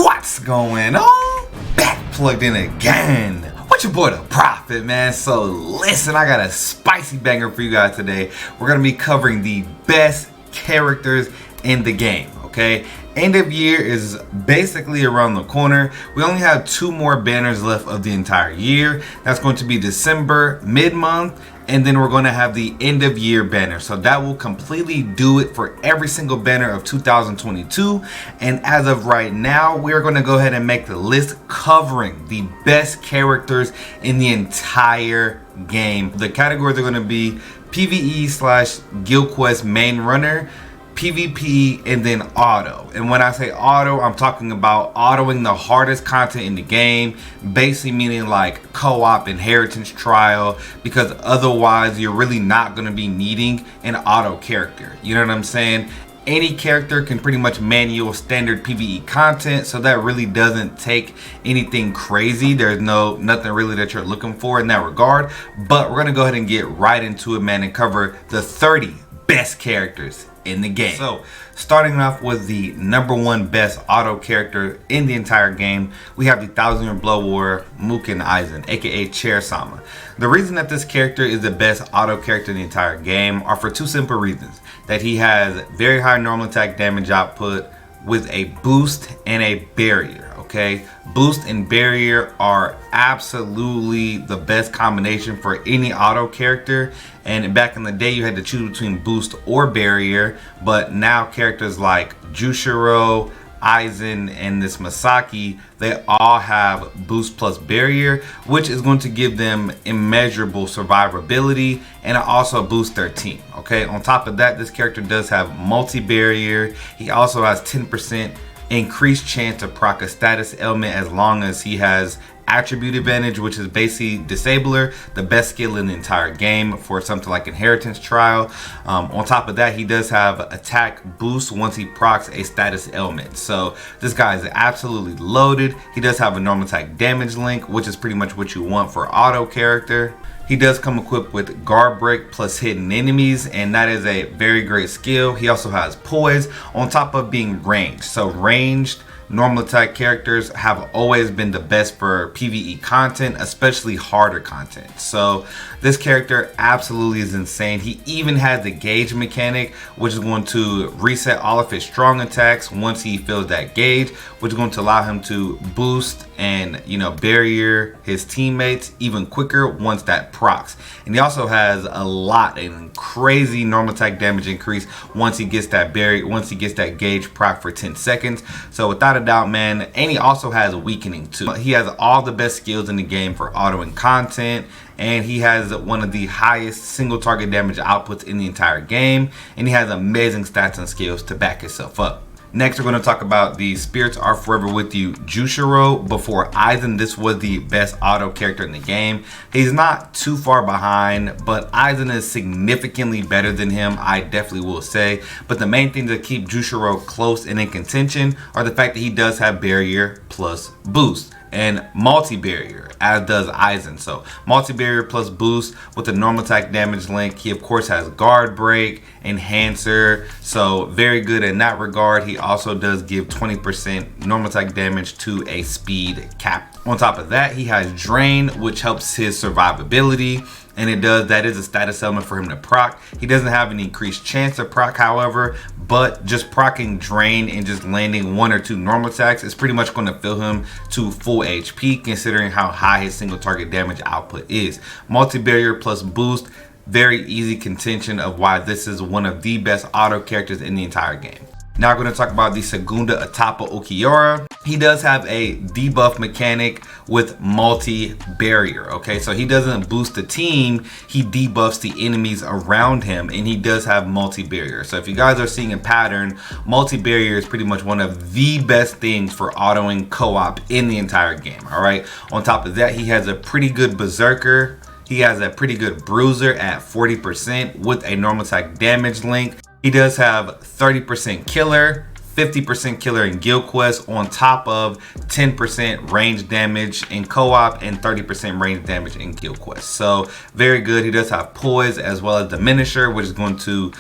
What's going on? Back plugged in again. What's your boy the Prophet, man? So listen, I got a spicy banger for you guys today. We're gonna be covering the best characters in the game, okay? End of year is basically around the corner. We only have 2 more banners left of the entire year. That's going to be December mid-month, and then we're going to have the end of year banner. So that will completely do it for every single banner of 2022. And as of right now, we're going to go ahead and make the list covering the best characters in the entire game. The categories are going to be PvE / Guild Quest main runner, PvP, and then auto. And when I say auto, I'm talking about autoing the hardest content in the game, basically meaning like co-op, inheritance trial, because otherwise you're really not going to be needing an auto character. You know what I'm saying? Any character can pretty much manual standard PvE content, so that really doesn't take anything crazy. There's nothing really that you're looking for in that regard. But we're gonna go ahead and get right into it, man, and cover the 30 best characters in the game. So starting off with the #1 best auto character in the entire game, we have the 1000-Year Blood Warrior Mugen Aizen, aka Chair-sama. The reason that this character is the best auto character in the entire game are for 2 simple reasons: that he has very high normal attack damage output with a boost and a barrier. Okay, boost and barrier are absolutely the best combination for any auto character. And back in the day, you had to choose between boost or barrier, but now characters like Jushiro, Aizen, and this Masaki, they all have boost plus barrier, which is going to give them immeasurable survivability, and it also boosts their team. Okay, on top of that, this character does have multi-barrier. He also has 10% increased chance to proc a status element as long as he has attribute advantage, which is basically disabler, the best skill in the entire game for something like inheritance trial. On top of that, he does have attack boost once he procs a status element. So this guy is absolutely loaded. He does have a normal attack damage link, which is pretty much what you want for auto character. He does come equipped with guard break plus hidden enemies, and that is a very great skill. He also has poise on top of being ranged. So ranged normal attack characters have always been the best for PvE content, especially harder content. So this character absolutely is insane. He even has the gauge mechanic, which is going to reset all of his strong attacks once he fills that gauge, which is going to allow him to boost and, you know, barrier his teammates even quicker once that procs. And he also has a lot and crazy normal attack damage increase once he gets that barrier, once he gets that gauge proc for 10 seconds. So without a doubt, man. And he also has weakening too. He has all the best skills in the game for autoing content, and he has one of the highest single target damage outputs in the entire game, and he has amazing stats and skills to back himself up. Next, we're going to talk about the Spirits Are Forever With You Jushiro. Before Aizen, this was the best auto character in the game. He's not too far behind, but Aizen is significantly better than him, I definitely will say. But the main thing to keep Jushiro close and in contention are the fact that he does have barrier plus boost and multi-barrier, as does Aizen. So multi-barrier plus boost with the normal attack damage link. He of course has guard break, enhancer, so very good in that regard. He also does give 20% normal attack damage to a speed cap. On top of that, he has drain, which helps his survivability, and that is a status element for him to proc. He doesn't have an increased chance to proc, however, but just procking drain and just landing 1 or 2 normal attacks is pretty much going to fill him to full HP, considering how high his single target damage output is. Multi-barrier plus boost, very easy contention of why this is one of the best auto characters in the entire game. Now we're going to talk about the Segunda Etapa Ulquiorra. He does have a debuff mechanic with multi-barrier, okay? So he doesn't boost the team, he debuffs the enemies around him, and he does have multi-barrier. So if you guys are seeing a pattern, multi-barrier is pretty much one of the best things for autoing co-op in the entire game, all right? On top of that, he has a pretty good Berserker. He has a pretty good Bruiser at 40% with a normal attack damage link. He does have 30% killer, 50% killer in guild quests on top of 10% range damage in co-op and 30% range damage in guild quests. So very good. He does have poise as well as diminisher, which is going to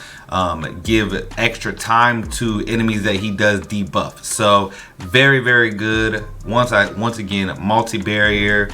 give extra time to enemies that he does debuff. So very good. Once again, multi-barrier.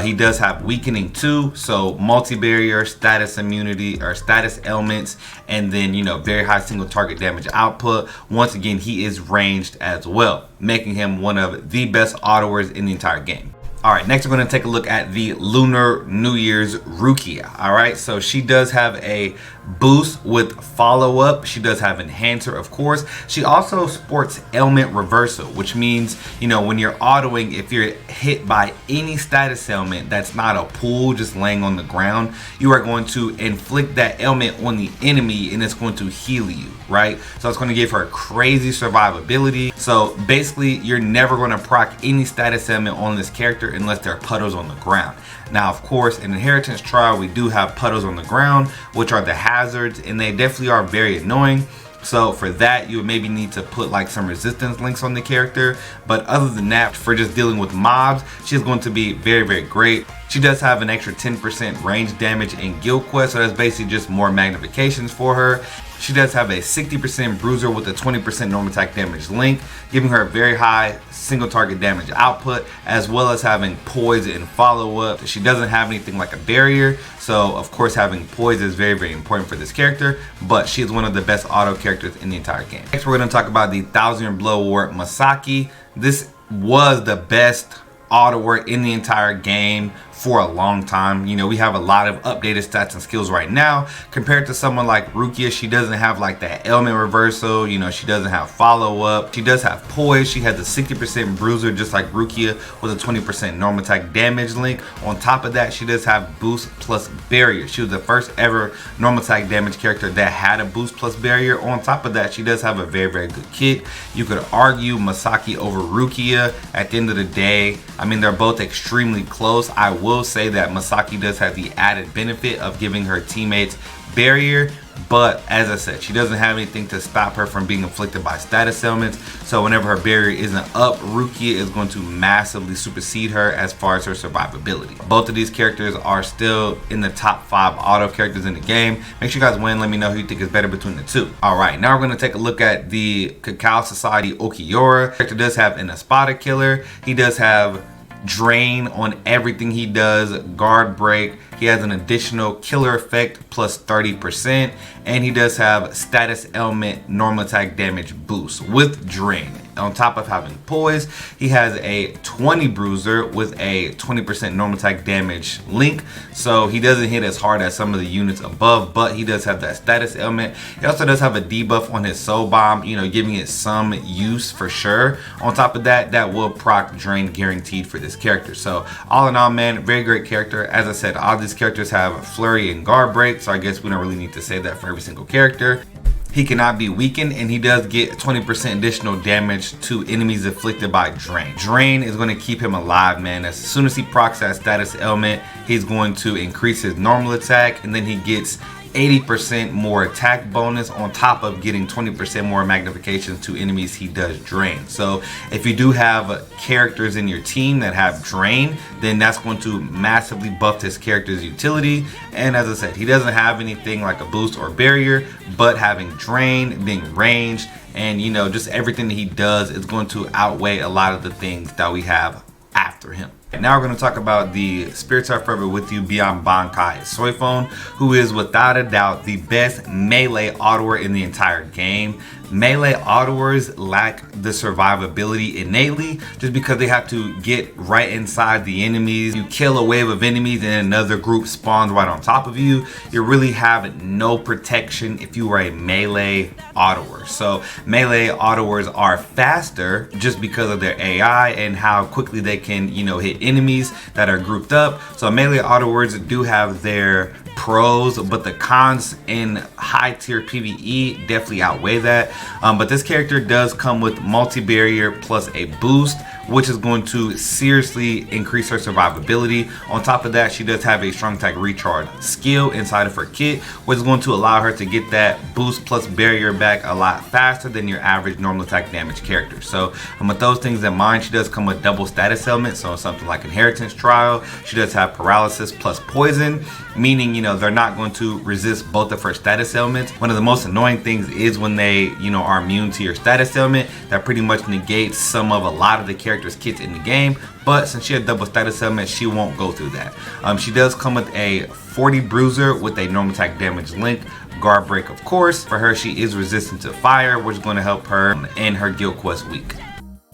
He does have weakening too, so multi-barrier, status immunity or status elements, and then very high single target damage output. Once again, he is ranged as well, making him one of the best autoers in the entire game. All right, next we're going to take a look at the Lunar New Year's Rukia. All right, so she does have a boost with follow-up. She does have enhancer, of course. She also sports ailment reversal, which means when you're autoing, if you're hit by any status ailment that's not a pool just laying on the ground, you are going to inflict that ailment on the enemy and it's going to heal you, right? So it's going to give her crazy survivability. So basically you're never going to proc any status ailment on this character unless there are puddles on the ground. Now, of course, in Inheritance Trial, we do have puddles on the ground, which are the hazards, and they definitely are very annoying. So for that, you would maybe need to put like some resistance links on the character. But other than that, for just dealing with mobs, she's going to be very great. She does have an extra 10% range damage in guild quest, so that's basically just more magnifications for her. She does have a 60% bruiser with a 20% normal attack damage link, giving her a very high single target damage output, as well as having poise and follow-up. She doesn't have anything like a barrier, so of course having poise is very important for this character, but she is one of the best auto characters in the entire game. Next, we're going to talk about the 1000-Year Blood War Masaki. This was the best autoer in the entire game for a long time. We have a lot of updated stats and skills right now compared to someone like Rukia. She doesn't have like that ailment reversal, she doesn't have follow-up. She does have poise. She has a 60% bruiser just like Rukia with a 20% normal attack damage link. On top of that, she does have boost plus barrier. She was the first ever normal attack damage character that had a boost plus barrier. On top of that, she does have a very good kit. You could argue Masaki over Rukia. At the end of the day, I mean, they're both extremely close. I will say that Masaki does have the added benefit of giving her teammates barrier, but as I said, she doesn't have anything to stop her from being inflicted by status elements. So whenever her barrier isn't up, Rukia is going to massively supersede her as far as her survivability. Both of these characters are still in the top 5 auto characters in the game. Make sure you guys win. Let me know who you think is better between the two. All right, now we're going to take a look at the Cacao Society Okiura. The character does have an Espada killer. He does have drain on everything he does, guard break. He has an additional killer effect plus 30%, and he does have status element normal attack damage boost with drain. On top of having poise, he has a 20 bruiser with a 20% normal attack damage link, so he doesn't hit as hard as some of the units above, but he does have that status element. He also does have a debuff on his soul bomb, giving it some use for sure. On top of that, that will proc drain guaranteed for this character. So all in all, man, very great character. As I said, all these characters have flurry and guard break, so I guess we don't really need to say that for every single character. He cannot be weakened, and he does get 20% additional damage to enemies afflicted by drain. Drain is going to keep him alive, man. As soon as he procs that status element, he's going to increase his normal attack, and then he gets 80% more attack bonus on top of getting 20% more magnifications to enemies he does drain. So if you do have characters in your team that have drain, then that's going to massively buff this character's utility. And as I said, he doesn't have anything like a boost or barrier, but having drain, being ranged, and just everything that he does is going to outweigh a lot of the things that we have after him. Now we're going to talk about the Spirits Are Forever With You Beyond Bankai Soifon, who is without a doubt the best melee autoer in the entire game. Melee autoers lack the survivability innately just because they have to get right inside the enemies. You kill a wave of enemies and another group spawns right on top of you. You really have no protection if you are a melee autoer. So melee autoers are faster just because of their AI and how quickly they can, hit enemies that are grouped up. So melee autoers do have their pros, but the cons in high tier PvE definitely outweigh that. But this character does come with multi-barrier plus a boost, which is going to seriously increase her survivability. On top of that, she does have a strong attack recharge skill inside of her kit, which is going to allow her to get that boost plus barrier back a lot faster than your average normal attack damage character. So with those things in mind, she does come with double status elements, so something like Inheritance Trial. She does have paralysis plus poison, meaning, you know, they're not going to resist both of her status elements. One of the most annoying things is when they, you know, are immune to your status element. That pretty much negates some of a lot of the characters' kits in the game, but since she has double status element, she won't go through that. She does come with a 40 bruiser with a normal attack damage link, guard break of course. For her, she is resistant to fire, which is going to help her in her guild quest week.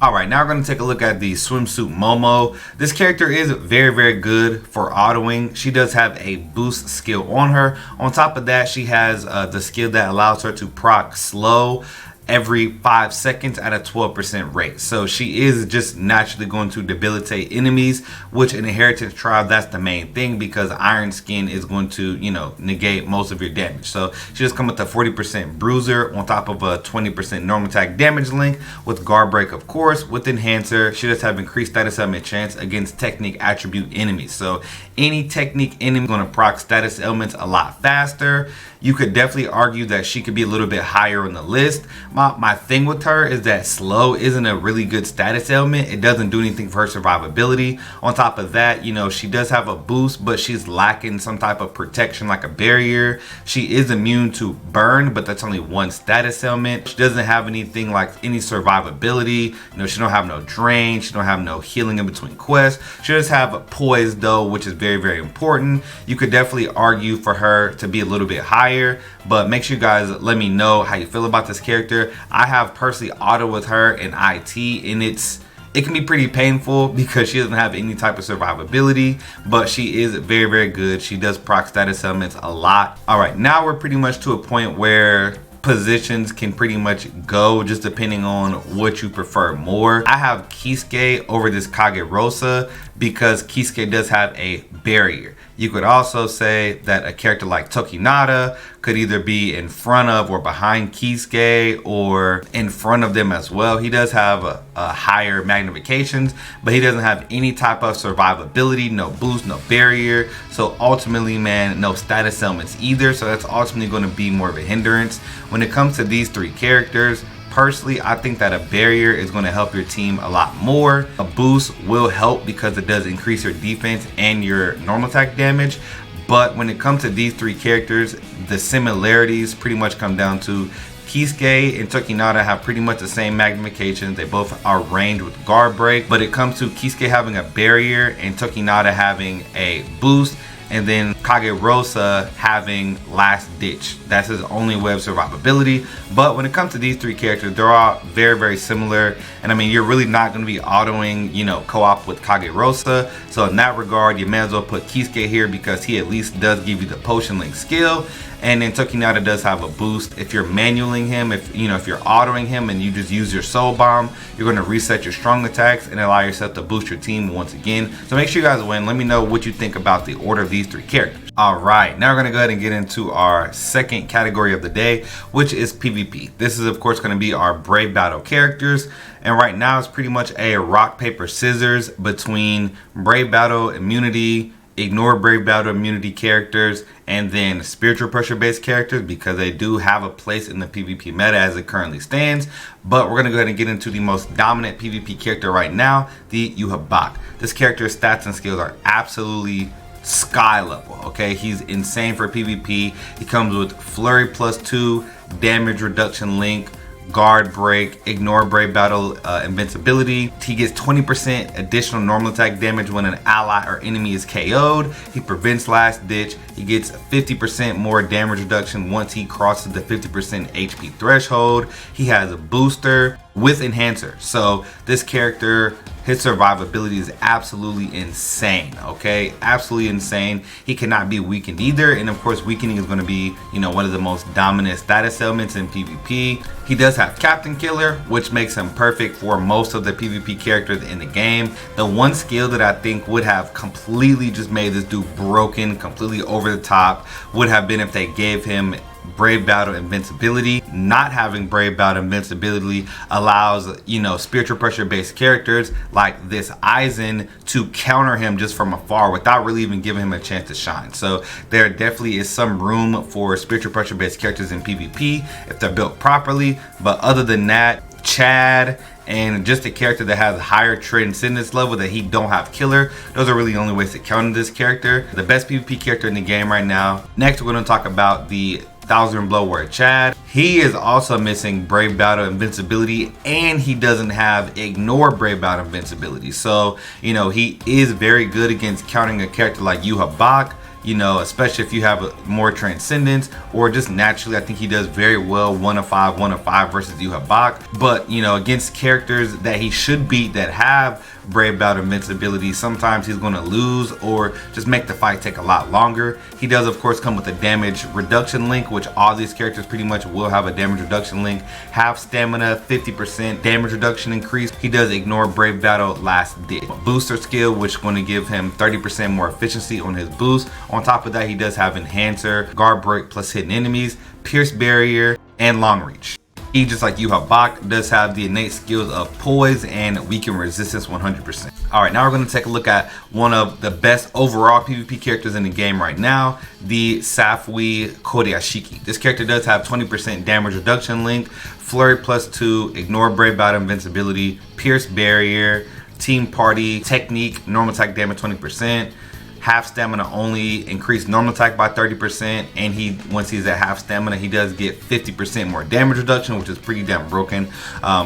Alright, now we're going to take a look at the swimsuit Momo. This character is very good for autoing. She does have a boost skill on her. On top of that, she has the skill that allows her to proc slow every 5 seconds at a 12% rate. So she is just naturally going to debilitate enemies, which in Inheritance Trial, that's the main thing, because Iron Skin is going to, you know, negate most of your damage. So she just come with a 40% bruiser on top of a 20% normal attack damage link with guard break, of course. With Enhancer, she does have increased status element chance against technique attribute enemies. So any technique enemy going to proc status elements a lot faster. You could definitely argue that she could be a little bit higher on the list. My thing with her is that slow isn't a really good status element. It doesn't do anything for her survivability. On top of that, you know, she does have a boost, but she's lacking some type of protection like a barrier. She is immune to burn, but that's only one status element. She doesn't have anything like any survivability. You know, she don't have no drain. She don't have no healing in between quests. She does have a poise though, which is very important. You could definitely argue for her to be a little bit higher, but make sure you guys let me know how you feel about this character. I have personally auto with her in IT, and it can be pretty painful because she doesn't have any type of survivability, but she is very good. She does proc status elements a lot. All right, now we're pretty much to a point where positions can pretty much go just depending on what you prefer more. I have Kisuke over this Kagerosa because Kisuke does have a barrier. You could also say that a character like Tokinata could either be in front of or behind Kisuke or in front of them as well. He does have a higher magnifications, but he doesn't have any type of survivability, no boost, no barrier. So ultimately, man, no status elements either. So that's ultimately going to be more of a hindrance. When it comes to these three characters, personally, I think that a barrier is going to help your team a lot more. A boost will help because it does increase your defense and your normal attack damage. But when it comes to these three characters, the similarities pretty much come down to Kisuke and Tokinata have pretty much the same magnifications. They both are ranged with guard break, but it comes to Kisuke having a barrier and Tokinata having a boost, and then Kagerosa having last ditch. That's his only way of survivability. But when it comes to these three characters, they're all very similar. And I mean, you're really not going to be autoing, you know, co-op with Kagerosa. So in that regard, you may as well put Kisuke here because he at least does give you the potion link skill. And then Tokinata does have a boost. If you're manualing him, if you're autoing him and you just use your soul bomb, you're going to reset your strong attacks and allow yourself to boost your team once again. So make sure you guys win. Let me know what you think about the order of these three characters. All right, now we're going to go ahead and get into our second category of the day, which is PvP. This is of course going to be our Brave Battle characters. And right now it's pretty much a rock, paper, scissors between Brave Battle immunity, ignore Brave Battle immunity characters, and then spiritual pressure based characters, because they do have a place in the PvP meta as it currently stands. But we're going to go ahead and get into the most dominant PvP character right now, the Yuhabak. This character's stats and skills are absolutely sky level. Okay, he's insane for PvP. He comes with flurry +2, damage reduction link, guard break, ignore Brave Battle invincibility. He gets 20% additional normal attack damage when an ally or enemy is KO'd. He prevents last ditch. He gets 50% more damage reduction once he crosses the 50% HP threshold. He has a booster with enhancer. So this character his survivability is absolutely insane, okay? Absolutely insane. He cannot be weakened either, and of course weakening is going to be, you know, one of the most dominant status elements in PvP. He does have Captain Killer, which makes him perfect for most of the PvP characters in the game. The one skill that I think would have completely just made this dude broken, completely over the top, would have been if they gave him Brave Battle Invincibility. Not having Brave Battle Invincibility allows, you know, spiritual pressure based characters like this Aizen to counter him just from afar without really even giving him a chance to shine. So there definitely is some room for spiritual pressure based characters in PvP if they're built properly, but other than that, Chad and just a character that has higher transcendence level that he don't have killer, those are really the only ways to counter this character. The best PvP character in the game right now. Next, we're going to talk about the Thousand Blow Warrior Chad. He is also missing Brave Battle Invincibility, and he doesn't have Ignore Brave Battle Invincibility. So, you know, he is very good against countering a character like Yuha Bak, you know, especially if you have more transcendence, or just naturally, I think he does very well 1 of 5 versus Yuha Bak. But, you know, against characters that he should beat that have Brave Battle Invincibility, sometimes he's going to lose or just make the fight take a lot longer. He does, of course, come with a damage reduction link, which all these characters pretty much will have a damage reduction link. Half stamina, 50% damage reduction increase. He does Ignore Brave Battle Last Ditch. Booster skill, which is going to give him 30% more efficiency on his boost. On top of that, he does have Enhancer, Guard Break plus Hidden Enemies, Pierce Barrier, and Long Reach. He, just like Yuha Bak, does have the innate skills of Poise and Weaken Resistance 100%. Alright, now we're going to take a look at one of the best overall PvP characters in the game right now, the Safui Koryashiki. This character does have 20% damage reduction link, Flurry +2, Ignore Brave Battle Invincibility, Pierce Barrier, Team Party, Technique, Normal Attack Damage 20%, half stamina only, increase normal attack by 30%, and he, once he's at half stamina, he does get 50% more damage reduction, which is pretty damn broken.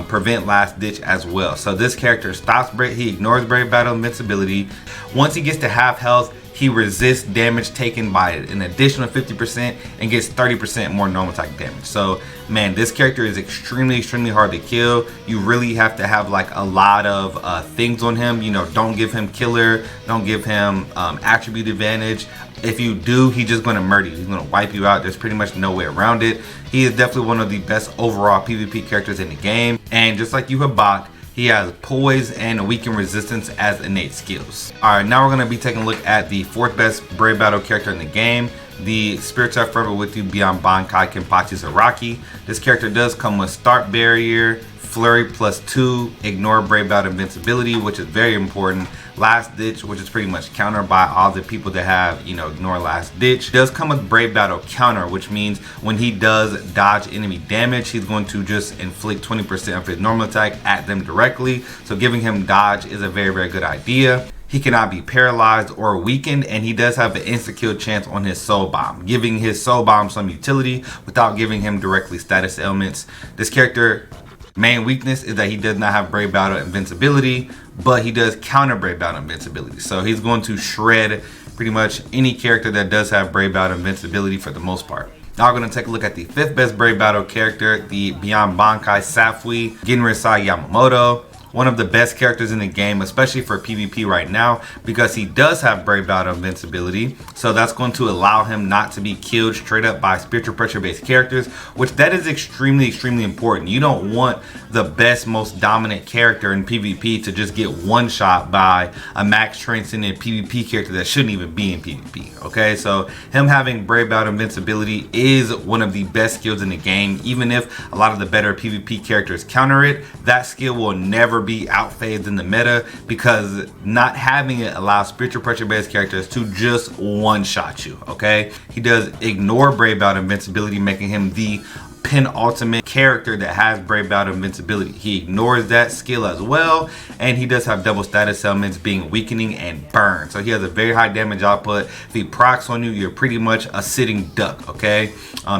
Prevent Last Ditch as well. So this character stops he ignores Brave Battle Invincibility. Once he gets to half health, he resists damage taken by an additional 50% and gets 30% more normal attack damage. So man, this character is extremely hard to kill. You really have to have like a lot of things on him. You know, don't give him killer, don't give him attribute advantage. If you do, he's just going to murder you. He's going to wipe you out. There's pretty much no way around it. He is definitely one of the best overall PvP characters in the game. And just like Yuha Bak, he has Poise and Weaken Resistance as innate skills. Alright, now we're going to be taking a look at the 4th best Brave Battle character in the game, the Spirits Are Forever With You Beyond Bankai Kenpachi Zaraki. This character does come with Start Barrier, Flurry +2, Ignore Brave Battle Invincibility, which is very important, Last Ditch, which is pretty much countered by all the people that have, you know, Ignore Last Ditch. It does come with Brave Battle Counter, which means when he does dodge enemy damage, he's going to just inflict 20% of his normal attack at them directly. So giving him dodge is a very good idea. He cannot be paralyzed or weakened, and he does have an insta-kill chance on his Soul Bomb, giving his Soul Bomb some utility without giving him directly status elements. This character main weakness is that he does not have Brave Battle Invincibility, but he does counter Brave Battle Invincibility. So he's going to shred pretty much any character that does have Brave Battle Invincibility for the most part. Now we're going to take a look at the 5th best Brave Battle character, the Beyond Bankai Safui Genrisai Yamamoto. One of the best characters in the game, especially for PvP right now, because he does have Brave Battle Invincibility. So that's going to allow him not to be killed straight up by spiritual pressure based characters, which that is extremely important. You don't want the best, most dominant character in PvP to just get one shot by a max transcendent PvP character that shouldn't even be in PvP. Okay, so him having Brave Battle Invincibility is one of the best skills in the game. Even if a lot of the better PvP characters counter it, that skill will never be outphased in the meta, because not having it allows spiritual pressure based characters to just one shot you. Okay, he does ignore Brave Battle Invincibility, making him the penultimate character that has Brave Battle Invincibility. He ignores that skill as well, and he does have double status elements, being weakening and burn. So he has a very high damage output. If he procs on you, you're pretty much a sitting duck. Okay,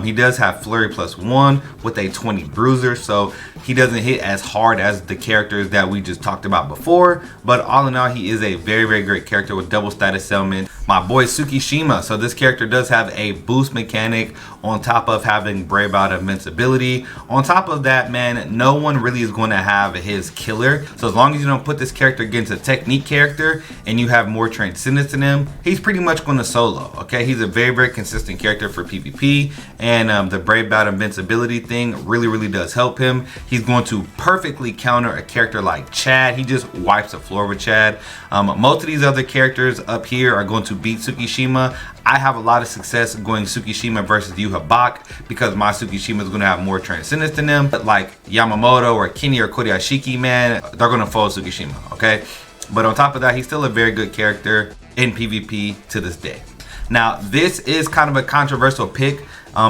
he does have Flurry +1 with a 20 bruiser, so he doesn't hit as hard as the characters that we just talked about before, but all in all, he is a very great character with double status elements. my boy Tsukishima. So this character does have a boost mechanic on top of having Brave Out Invincibility. On top of that, man, no one really is going to have his killer. So as long as you don't put this character against a technique character and you have more transcendence in him, he's pretty much going to solo. Okay, he's a very consistent character for PvP, and the Brave Out Invincibility thing really does help him. He's going to perfectly counter a character like Chad. He just wipes the floor with Chad. Most of these other characters up here are going to beat Tsukishima. I have a lot of success going Tsukishima versus Yuha Bak because my Tsukishima is going to have more transcendence than them. But like Yamamoto or Kenny or Koryashiki, man, they're going to fold Tsukishima, okay? But on top of that, he's still a very good character in PvP to this day. Now, this is kind of a controversial pick.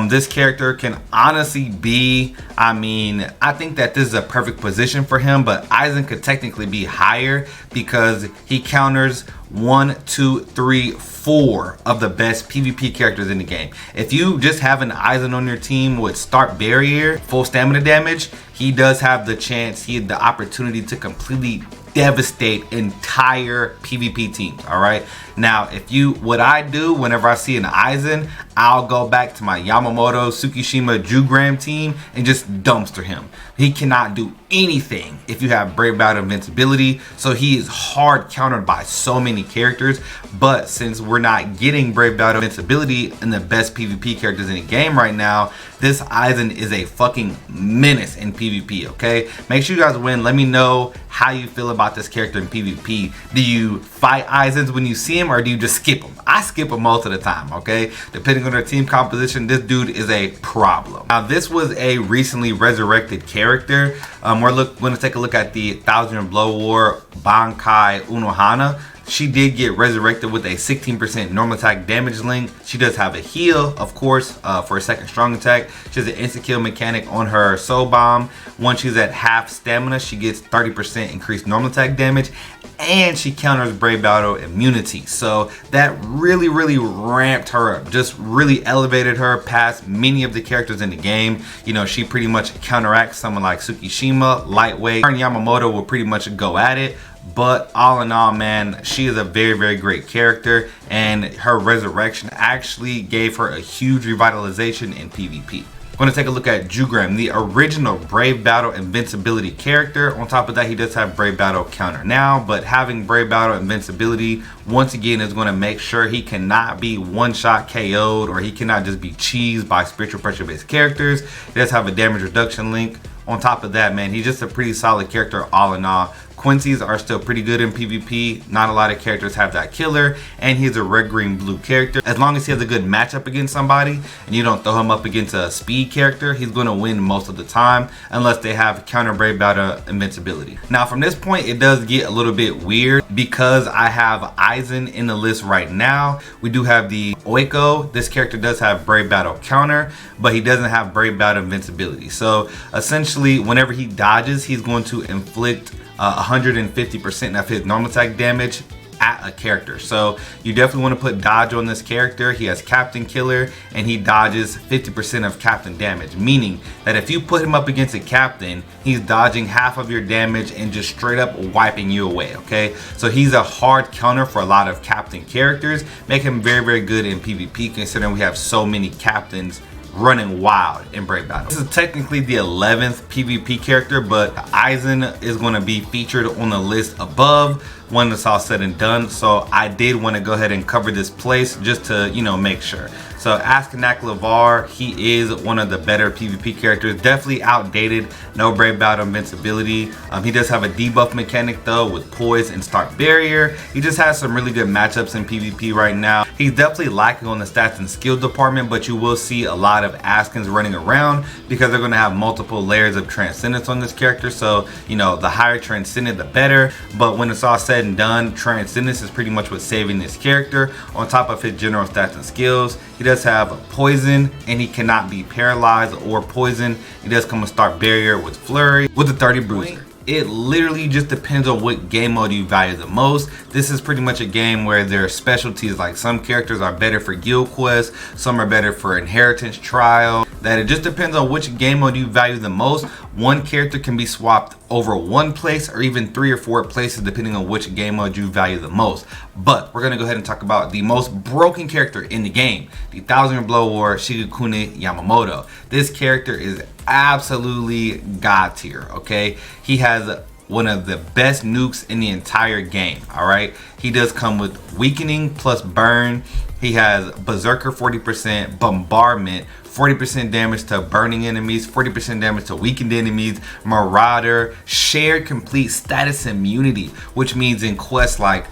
This character can honestly be, I think that this is a perfect position for him, but Aizen could technically be higher because he counters 1, 2, 3, 4 of the best PvP characters in the game. If you just have an Aizen on your team with start barrier, full stamina damage, he does have the chance, he had the opportunity to completely devastate entire PvP teams. All right, now what I do whenever I see an Aizen, I'll go back to my Yamamoto, Tsukishima, Jugram team and just dumpster him. He cannot do anything if you have Brave Out Invincibility, so he is hard countered by so many characters. But since we're not getting Brave Out Invincibility in the best PvP characters in the game right now, this Aizen is a fucking menace in PvP. Okay, make sure you guys win. Let me know how you feel about this character in PvP. Do you fight Aizens when you see him, or do you just skip him? I skip him most of the time, okay? Depending on their team composition, this dude is a problem. Now, this was a recently resurrected character. We're going to take a look at the 1000 Blow War Bankai Unohana. She did get resurrected with a 16% normal attack damage link. She does have a heal, of course, for a second strong attack. She has an instant kill mechanic on her soul bomb. Once she's at half stamina, she gets 30% increased normal attack damage, and she counters Brave Battle immunity. So that really ramped her up, just really elevated her past many of the characters in the game. You know, she pretty much counteracts someone like Tsukishima, lightweight. Her and Yamamoto will pretty much go at it. But all in all, man, she is a very great character, and her resurrection actually gave her a huge revitalization in PvP. We're going to take a look at Jugram, the original Brave Battle Invincibility character. On top of that, he does have Brave Battle counter now, but having Brave Battle Invincibility once again is going to make sure he cannot be one-shot KO'd, or he cannot just be cheesed by spiritual pressure based characters. He does have a damage reduction link. On top of that, man, he's just a pretty solid character all in all. Quincy's are still pretty good in PvP. Not a lot of characters have that killer, and he's a red, green, blue character. As long as he has a good matchup against somebody and you don't throw him up against a speed character, he's going to win most of the time, unless they have counter Brave Battle Invincibility. Now, from this point, it does get a little bit weird because I have Aizen in the list right now. We do have the Oiko. This character does have Brave Battle counter, but he doesn't have Brave Battle Invincibility. So essentially, whenever he dodges, he's going to inflict 150% of his normal attack damage at a character. So you definitely want to put dodge on this character. He has Captain Killer, and he dodges 50% of Captain damage, meaning that if you put him up against a Captain, he's dodging half of your damage and just straight up wiping you away. Okay, so he's a hard counter for a lot of Captain characters, make him very good in PvP, considering we have so many Captains running wild in Brave Battle. This is technically the 11th PvP character, but Aizen is going to be featured on the list above when it's all said and done. So I did want to go ahead and cover this place just to, you know, make sure. So Askanak Lavar, he is one of the better PvP characters. Definitely outdated, no Brave Battle Invincibility. He does have a debuff mechanic though with Poise and Start Barrier. He just has some really good matchups in PvP right now. He's definitely lacking on the stats and skill department, but you will see a lot of Askins running around because they're going to have multiple layers of transcendence on this character. So, you know, the higher transcendent, the better. But when it's all said and done, transcendence is pretty much what's saving this character. On top of his general stats and skills, he does have poison, and he cannot be paralyzed or poisoned. He does come with Start Barrier with Flurry with the 30 Bruiser. it literally just depends on what game mode you value the most. This is pretty much a game where there are specialties, like some characters are better for guild quests, some are better for inheritance trial, that it just depends on which game mode you value the most. One character can be swapped over one place or even 3 or 4 places depending on which game mode you value the most. But we're gonna go ahead and talk about the most broken character in the game, the 1000-Year Blood War Shigekune Yamamoto. This character is absolutely god tier, okay? He has one of the best nukes in the entire game, all right? He does come with weakening plus burn. He has berserker 40%, bombardment, 40% damage to burning enemies, 40% damage to weakened enemies, marauder, shared complete status immunity, which means in quests like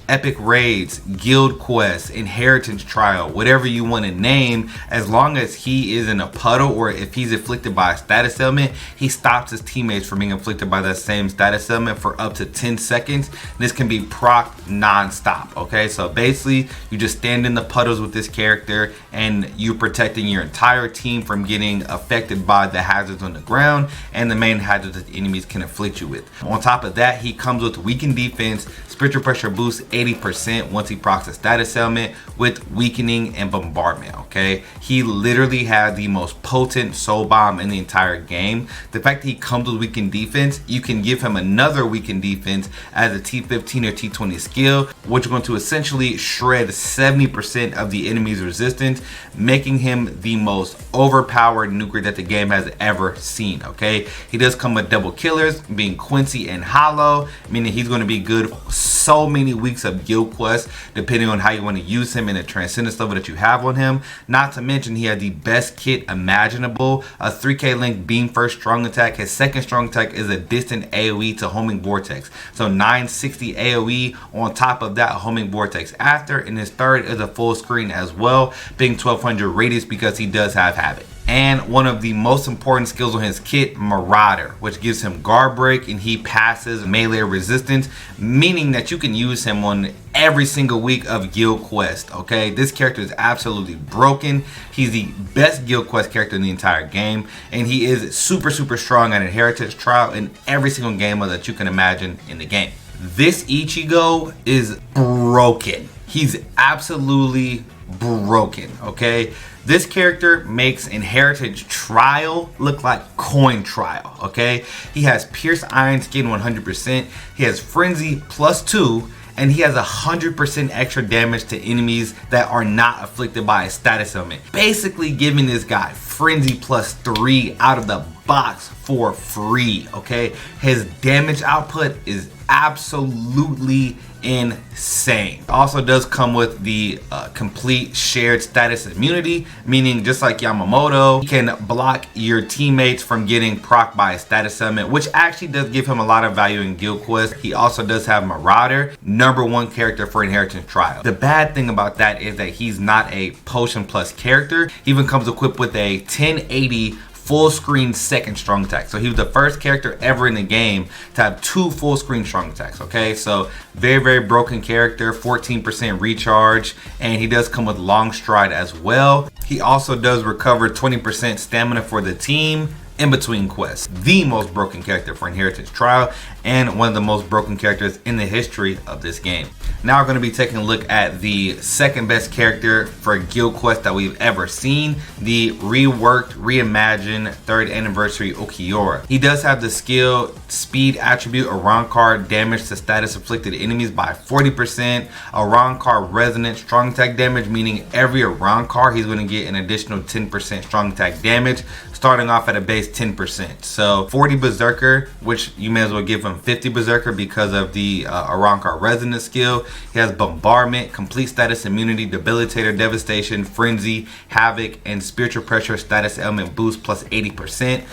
epic raids, guild quests, inheritance trial, whatever you want to name, as long as he is in a puddle or if he's afflicted by a status ailment, he stops his teammates from being afflicted by that same status ailment for up to 10 seconds. This can be proc non-stop, okay? So basically, you just stand in the puddles with this character and you're protecting your entire team from getting affected by the hazards on the ground and the main hazards that the enemies can afflict you with. On top of that, he comes with weakened defense, spiritual pressure boost 80% once he procs a status ailment with weakening and bombardment, okay? He literally has the most potent soul bomb in the entire game. The fact that he comes with weakened defense, you can give him another weakened defense as a T15 or T20 skill, which is going to essentially shred 70% of the enemy's resistance, making him the most overpowered nuker that the game has ever seen, okay? He does come with double killers, being Quincy and Hollow, meaning he's going to be good so many weeks of guild quests depending on how you want to use him in the transcendence level that you have on him. Not to mention he had the best kit imaginable, a 3k link beam first strong attack. His second strong attack is a distant AoE to homing vortex, so 960 AoE on top of that homing vortex after, and his third is a full screen as well, being 1200 radius because he does have habit. And one of the most important skills on his kit, Marauder, which gives him guard break and he passes melee resistance, meaning that you can use him on every single week of guild quest, okay? This character is absolutely broken. He's the best guild quest character in the entire game, and he is super strong at inheritance trial in every single game mode that you can imagine in the game. This Ichigo is broken. He's absolutely broken, okay? This character makes inheritance trial look like coin trial, okay? He has pierce iron skin 100%, he has frenzy +2, and he has 100% extra damage to enemies that are not afflicted by a status ailment, basically giving this guy frenzy +3 out of the box for free, okay? His damage output is absolutely insane. Also does come with the complete shared status immunity, meaning just like Yamamoto, he can block your teammates from getting proc by a status ailment, which actually does give him a lot of value in guild quests. He also does have Marauder, #1 character for inheritance trial. The bad thing about that is that he's not a potion plus character. He even comes equipped with a 1080 full screen second strong attack. So he was the first character ever in the game to have 2 full screen strong attacks, okay? So very broken character, 14% recharge, and he does come with long stride as well. He also does recover 20% stamina for the team in between quests. The most broken character for inheritance trial and one of the most broken characters in the history of this game. Now we're going to be taking a look at the second best character for a guild quest that we've ever seen, the reworked, reimagined 3rd anniversary Okiura. He does have the skill speed attribute Arankar damage to status afflicted enemies by 40%, Arankar resonant strong attack damage, meaning every Arankar he's going to get an additional 10% strong attack damage, starting off at a base 10%. So 40 berserker, which you may as well give him 50 berserker because of the Arankar resonant skill. He has bombardment, complete status immunity, debilitator, devastation, frenzy, havoc, and spiritual pressure status ailment boost plus 80%.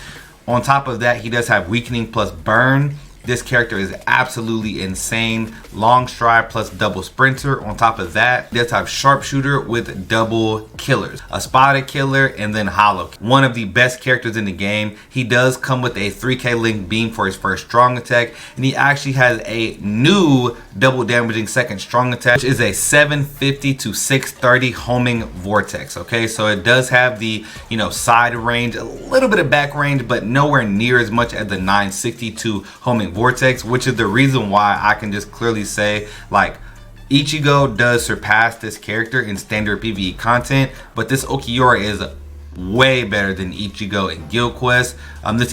On top of that, he does have weakening plus burn. This character is absolutely insane. Long stride plus double sprinter. On top of that, he does have sharpshooter with double killers, a spotted killer, and then hollow. One of the best characters in the game. He does come with a 3k link beam for his first strong attack, and he actually has a new double damaging second strong attack, which is a 750 to 630 homing vortex. Okay, so it does have the side range, a little bit of back range, but nowhere near as much as the 962 homing Link Vortex, which is the reason why I can just clearly say, like, Ichigo does surpass this character in standard PvE content, but this Okiura is way better than Ichigo in Guild Quest. This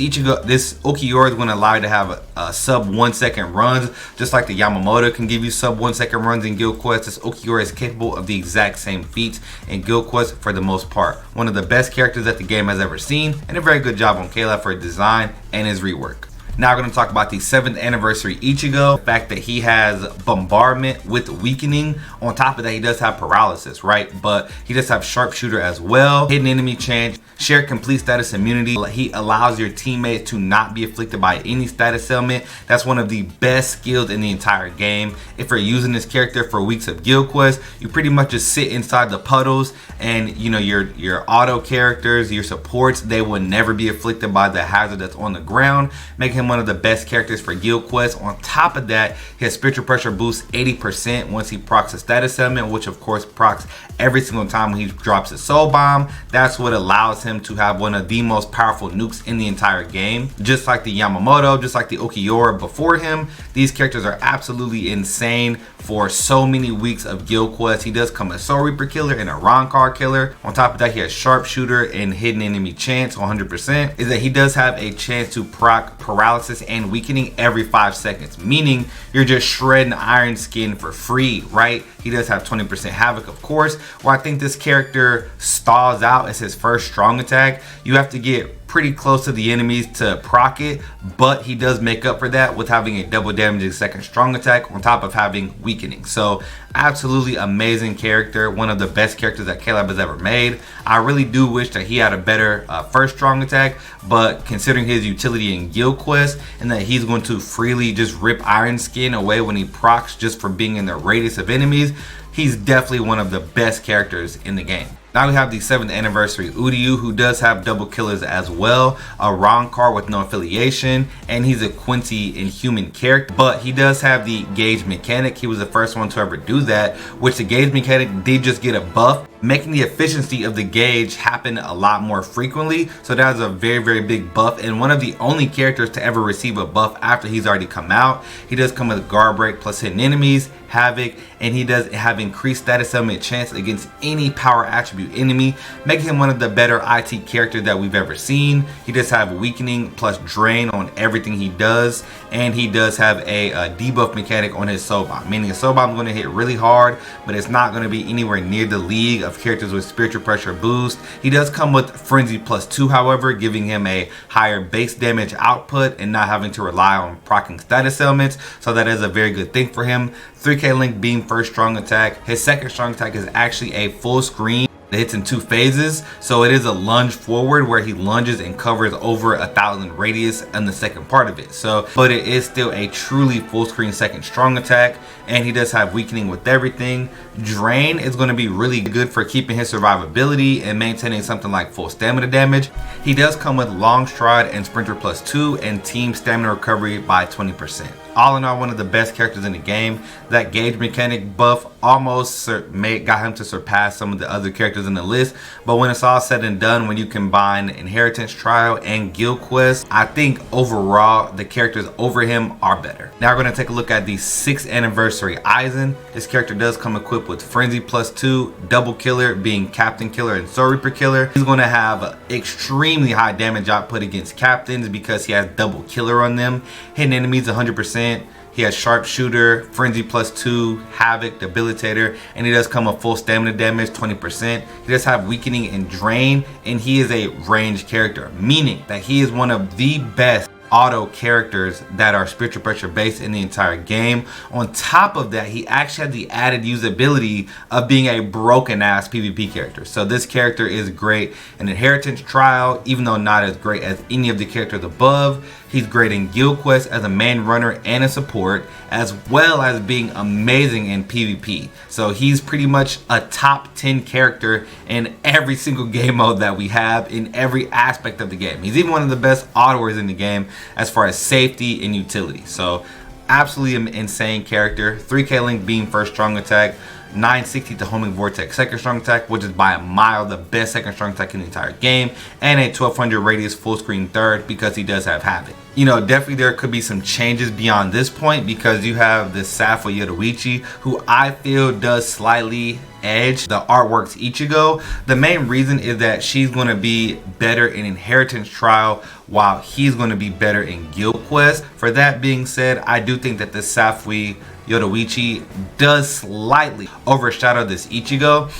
Okiura is going to allow you to have a sub 1 second runs, just like the Yamamoto can give you sub 1 second runs in Guild Quest. This Okiura is capable of the exact same feats in Guild Quest for the most part. One of the best characters that the game has ever seen, and a very good job on Caleb for his design and his rework. Now we're going to talk about the 7th anniversary Ichigo. The fact that he has bombardment with weakening. On top of that, he does have paralysis, right? But he does have sharpshooter as well. Hidden enemy chance, share complete status immunity. He allows your teammates to not be afflicted by any status ailment. That's one of the best skills in the entire game. If you're using this character for weeks of Guild Quest, you pretty much just sit inside the puddles, and you know your auto characters, your supports, they will never be afflicted by the hazard that's on the ground, making him one of the best characters for Guild Quest. On top of that, his spiritual pressure boosts 80% once he procs a status element, which of course procs every single time when he drops a soul bomb. That's what allows him to have one of the most powerful nukes in the entire game. Just like the Yamamoto, just like the Okiura before him, these characters are absolutely insane for so many weeks of Guild Quest. He does come a Soul Reaper killer and a Rancor killer. On top of that, he has sharpshooter and hidden enemy chance 100%. Is that he does have a chance to proc paralysis and weakening every 5 seconds, meaning you're just shredding Iron Skin for free, right? He does have 20% havoc, of course. Where I think this character stalls out as his first strong attack. You have to get pretty close to the enemies to proc it, but he does make up for that with having a double damaging second strong attack on top of having weakening. So absolutely amazing character, one of the best characters that Caleb has ever made. I really do wish that he had a better first strong attack, but considering his utility in Guild Quest and that he's going to freely just rip Iron Skin away when he procs just for being in the radius of enemies, he's definitely one of the best characters in the game. Now we have the 7th anniversary Uryu, who does have double killers as well, a Rancor with no affiliation, and he's a Quincy Inhuman character, but he does have the gauge mechanic. He was the first one to ever do that, which the gauge mechanic did just get a buff, making the efficiency of the gauge happen a lot more frequently. So that is a very, very big buff, and one of the only characters to ever receive a buff after he's already come out. He does come with guard break plus hidden enemies, havoc, and he does have increased status element chance against any power attribute enemy, making him one of the better IT characters that we've ever seen. He does have weakening plus drain on everything he does, and he does have a debuff mechanic on his soul bomb, meaning his soul bomb is going to hit really hard, but it's not going to be anywhere near the league of characters with spiritual pressure boost. He does come with frenzy +2, however, giving him a higher base damage output and not having to rely on proccing status elements, so that is a very good thing for him. 3k link beam first strong attack. His second strong attack is actually a full screen. It hits in 2 phases, so it is a lunge forward where he lunges and covers over 1,000 radius in the second part of it. So, but it is still a truly full screen second strong attack, and he does have weakening with everything. Drain is going to be really good for keeping his survivability and maintaining something like full stamina damage. He does come with long stride and sprinter +2 and team stamina recovery by 20%. All in all, one of the best characters in the game. That gauge mechanic buff almost got him to surpass some of the other characters in the list, but when it's all said and done, when you combine Inheritance Trial and Guild Quest, I think overall the characters over him are better. Now we're going to take a look at the 6th anniversary Aizen. This character does come equipped with frenzy +2, double killer being captain killer and soul reaper killer. He's going to have extremely high damage output against captains because he has double killer on them. Hitting enemies 100%. He has sharpshooter, frenzy +2, havoc, debilitator, and he does come with full stamina damage 20%. He does have weakening and drain, and he is a ranged character, meaning that he is one of the best auto characters that are spiritual pressure based in the entire game. On top of that, he actually had the added usability of being a broken ass PvP character. So this character is great in Inheritance Trial, even though not as great as any of the characters above. He's great in Guild Quest as a main runner and a support, as well as being amazing in PvP. So he's pretty much a top 10 character in every single game mode that we have, in every aspect of the game. He's even one of the best autoers in the game as far as safety and utility. So absolutely insane character. 3k link beam first strong attack. 960 to homing vortex second strong attack, which is by a mile the best second strong attack in the entire game, and a 1200 radius full screen third because he does have Havoc. You know, definitely there could be some changes beyond this point because you have the Safo Yoruichi, who I feel does slightly edge the artwork's Ichigo. The main reason is that she's going to be better in Inheritance Trial while he's going to be better in Guild Quest. For that being said, I do think that the Safo Yoruichi does slightly overshadow this Ichigo.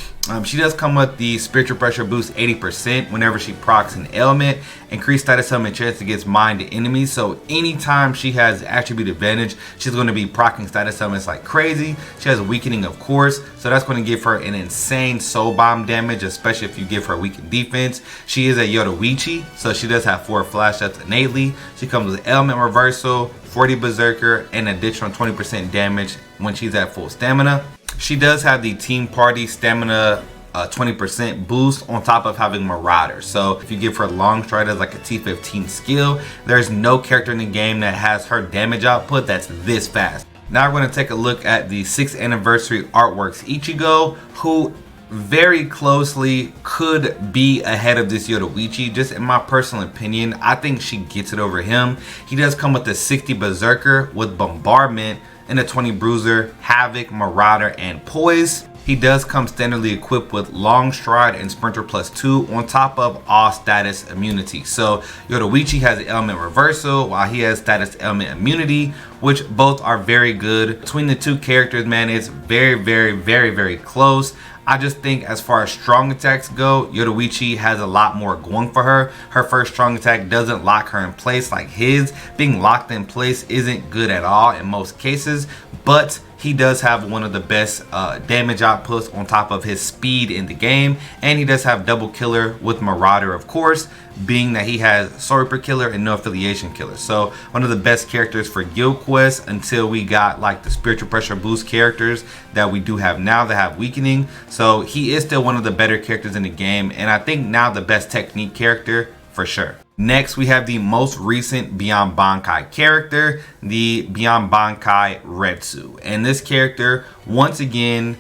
She does come with the spiritual pressure boost 80% whenever she procs an ailment, increased status summon chance against mind to enemies. So anytime she has attribute advantage, she's going to be proccing status summons like crazy. She has a weakening, of course, so that's going to give her an insane soul bomb damage, especially if you give her weakened defense. She is a Yoruichi, so she does have 4 flash ups innately. She comes with ailment reversal, 40 berserker, and additional 20% damage when she's at full stamina. She does have the team party stamina 20% boost on top of having Marauder. So if you give her long stride as like a T15 skill, there's no character in the game that has her damage output that's this fast. Now we're going to take a look at the 6th anniversary artworks Ichigo, who very closely could be ahead of this Yoruichi. Just in my personal opinion, I think she gets it over him. He does come with the 60 berserker with bombardment and a 20 bruiser, Havoc, Marauder, and Poise. He does come standardly equipped with long stride and sprinter +2 on top of all status immunity. So Yoruichi has element reversal while he has status element immunity, which both are very good. Between the two characters, man, it's very close. I just think as far as strong attacks go, Yoruichi has a lot more going for her. Her first strong attack doesn't lock her in place like his. Being locked in place isn't good at all in most cases, but he does have one of the best damage outputs on top of his speed in the game, and he does have double killer with Marauder, of course, being that he has Soul Reaper killer and no affiliation killer. So one of the best characters for Guild Quest until we got like the spiritual pressure boost characters that we do have now that have weakening. So he is still one of the better characters in the game, and I think now the best technique character for sure. Next, we have the most recent Beyond Bankai character, the Beyond Bankai Retsu. And this character, once again,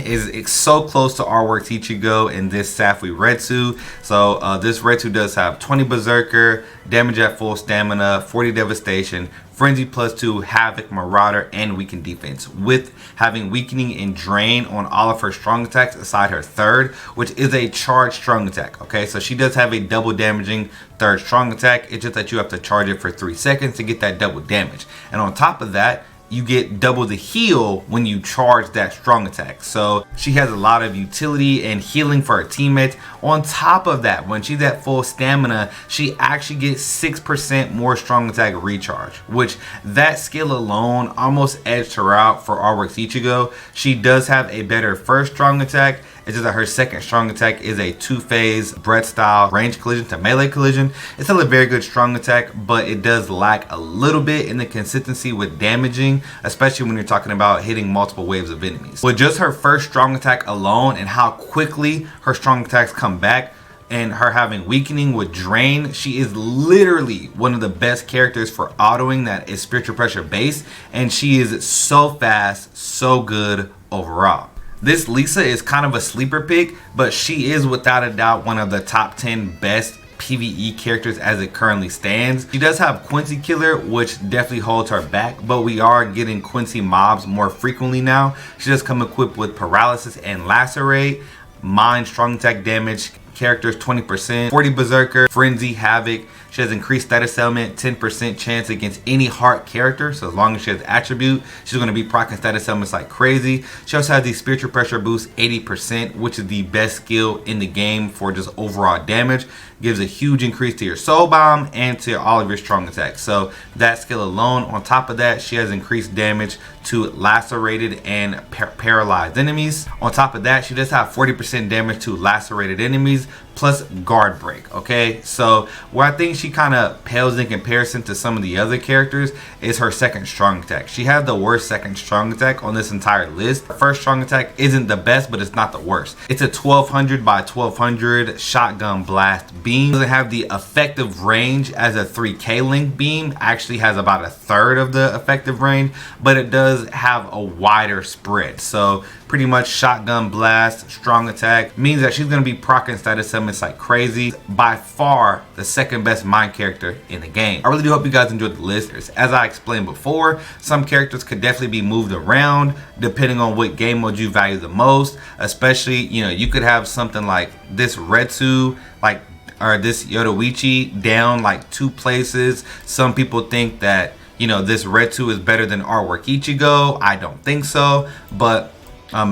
is so close to artwork Ichigo in this Safo Retsu. So this Retsu does have 20 berserker, damage at full stamina, 40 devastation, frenzy +2, havoc, marauder, and weakened defense, with having weakening and drain on all of her strong attacks aside her third, which is a charged strong attack. Okay, so she does have a double damaging third strong attack. It's just that you have to charge it for 3 seconds to get that double damage, and on top of that, you get double the heal when you charge that strong attack. So she has a lot of utility and healing for her teammates. On top of that, when she's at full stamina, she actually gets 6% more strong attack recharge, which that skill alone almost edged her out for artwork Ichigo. She does have a better first strong attack. It's just that her second strong attack is a 2-phase breath style range collision to melee collision. It's still a very good strong attack, but it does lack a little bit in the consistency with damaging, especially when you're talking about hitting multiple waves of enemies. With just her first strong attack alone and how quickly her strong attacks come back, and her having weakening with drain, she is literally one of the best characters for autoing that is spiritual pressure based, and she is so fast, so good overall. This Lisa is kind of a sleeper pick, but she is without a doubt one of the top 10 best PvE characters as it currently stands. She does have Quincy Killer, which definitely holds her back, but we are getting Quincy mobs more frequently now. She does come equipped with Paralysis and Lacerate, Mind strong attack damage, characters 20%, 40 Berserker, Frenzy, Havoc. She has increased status element, 10% chance against any heart character. So as long as she has attribute, she's going to be proccing status elements like crazy. She also has the spiritual pressure boost 80%, which is the best skill in the game for just overall damage. Gives a huge increase to your soul bomb and to all of your strong attacks. So that skill alone, on top of that, she has increased damage to lacerated and paralyzed enemies. On top of that, she does have 40% damage to lacerated enemies, plus guard break. Okay, so where I think she kind of pales in comparison to some of the other characters is her second strong attack. She has the worst second strong attack on this entire list. Her first strong attack isn't the best, but it's not the worst. It's a 1200 by 1200 shotgun blast beam. It doesn't have the effective range as a 3K link beam. Actually has about a third of the effective range, but it does have a wider spread. So pretty much shotgun blast, strong attack means that she's going to be proccing status summons like crazy. By far the second best mind character in the game. I really do hope you guys enjoyed the list. As I explained before, some characters could definitely be moved around depending on what game mode you value the most. Especially, you know, you could have something like this Retsu, like, or this Yoruichi down like 2 places. Some people think that, you know, this Retsu is better than Artwork Ichigo. I don't think so, but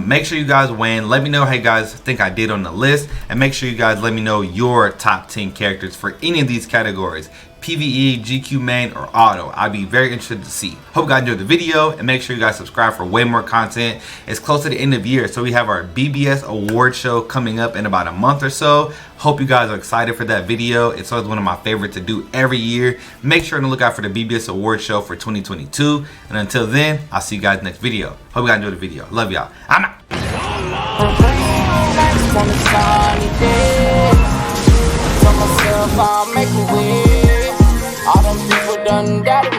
make sure you guys weigh in. Let me know how you guys think I did on the list, and make sure you guys let me know your top 10 characters for any of these categories: PvE, GQ main, or auto. I'd be very interested to see. Hope you guys enjoyed the video, and make sure you guys subscribe for way more content. It's close to the end of the year, so we have our BBS award show coming up in about a month or so. Hope you guys are excited for that video. It's always one of my favorites to do every year. Make sure to look out for the BBS award show for 2022. And until then, I'll see you guys next video. Hope you guys enjoyed the video. Love y'all. I'm out. I'll make a wish. All them people done that.